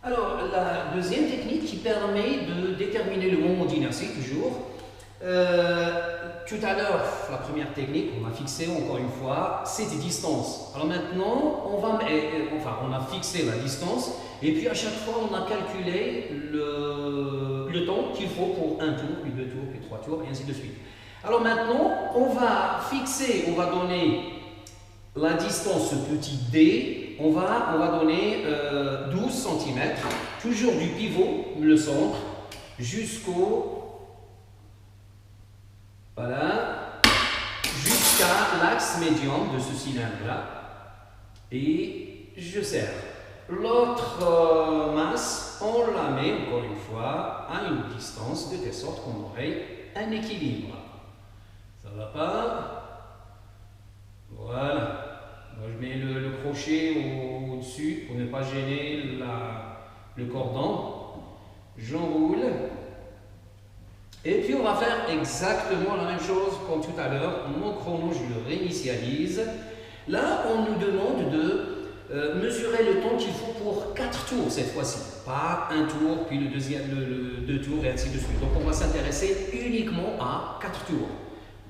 Alors, la deuxième technique qui permet de déterminer le moment d'inertie, toujours. Tout à l'heure, la première technique, on a fixé encore une fois cette distance. Alors maintenant, on a fixé la distance et puis à chaque fois, on a calculé le temps qu'il faut pour un tour, puis deux tours, puis trois tours, et ainsi de suite. Alors maintenant, on va donner la distance, ce petit d, on va donner 12 cm, toujours du pivot, le centre, jusqu'à l'axe médian de ce cylindre-là. Et je serre. L'autre masse, on la met encore une fois à une distance de telle sorte qu'on aurait un équilibre. Ça va pas? Voilà. Moi, je mets le crochet au-dessus pour ne pas gêner le cordon. J'enroule. Et puis on va faire exactement la même chose comme tout à l'heure. Mon chrono, je le réinitialise. Là, on nous demande de mesurer le temps qu'il faut pour 4 tours cette fois-ci. Pas un tour, puis le deuxième, deux tours et ainsi de suite. Donc on va s'intéresser uniquement à 4 tours.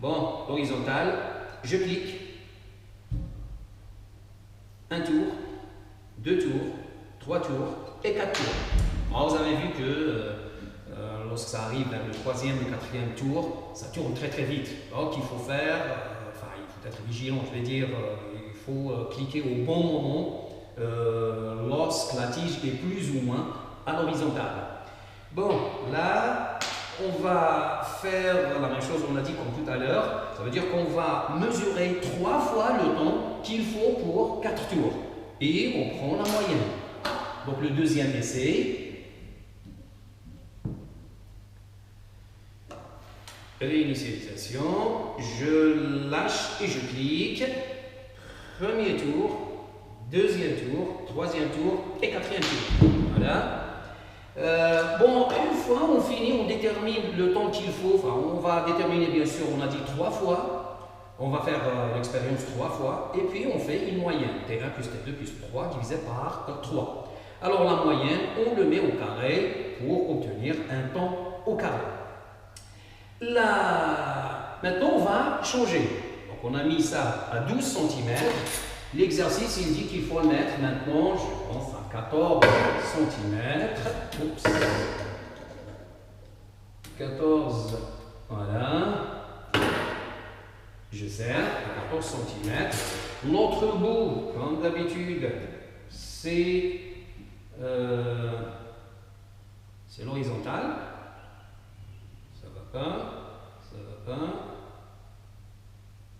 Bon, horizontal, je clique. Un tour, deux tours, trois tours et 4 tours. Alors, vous avez vu que lorsque ça arrive vers le troisième et quatrième tour, ça tourne très très vite. Donc il faut faire, il faut être vigilant, je vais dire, il faut cliquer au bon moment lorsque la tige est plus ou moins à l'horizontale. Bon, là, on va faire la même chose, on a dit comme tout à l'heure, ça veut dire qu'on va mesurer 3 fois le temps qu'il faut pour 4 tours. Et on prend la moyenne. Donc le deuxième essai. Réinitialisation, je lâche et je clique. Premier tour, deuxième tour, troisième tour et quatrième tour. Voilà. Une fois on finit, on détermine le temps qu'il faut. On va déterminer, bien sûr, on a dit 3 fois. On va faire l'expérience 3 fois. Et puis on fait une moyenne. T1 plus T2 plus 3 divisé par 3. Alors la moyenne, on le met au carré pour obtenir un temps au carré. Là, maintenant, on va changer. Donc, on a mis ça à 12 cm. L'exercice, il dit qu'il faut le mettre maintenant, je pense, à 14 cm. Oups. 14, voilà. Je serre à 14 cm. L'autre bout, comme d'habitude, c'est l'horizontale. Ça va pas.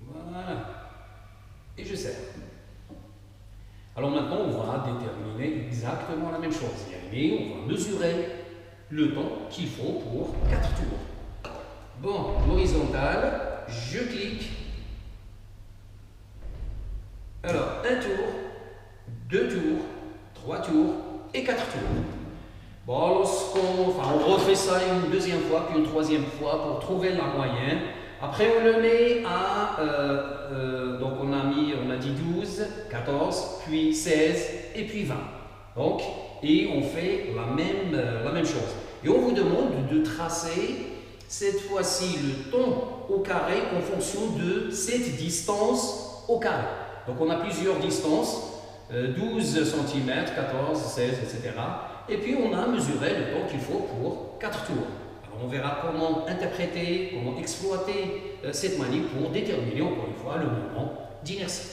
Voilà. Et je serre. Alors maintenant, on va déterminer exactement la même chose. Et on va mesurer le temps qu'il faut pour 4 tours. Bon, l'horizontale, je clique. Alors, un tour, deux tours, trois tours et 4 tours. Bon, on refait ça une deuxième fois, puis une troisième fois pour trouver la moyenne. Après, on le met à, donc on a dit 12, 14, puis 16 et puis 20. Donc, et on fait la même chose. Et on vous demande de tracer cette fois-ci le temps au carré en fonction de cette distance au carré. Donc, on a plusieurs distances, 12 cm, 14, 16, etc. Et puis on a mesuré le temps qu'il faut pour 4 tours. Alors on verra comment interpréter, comment exploiter cette manip pour déterminer encore une fois le moment d'inertie.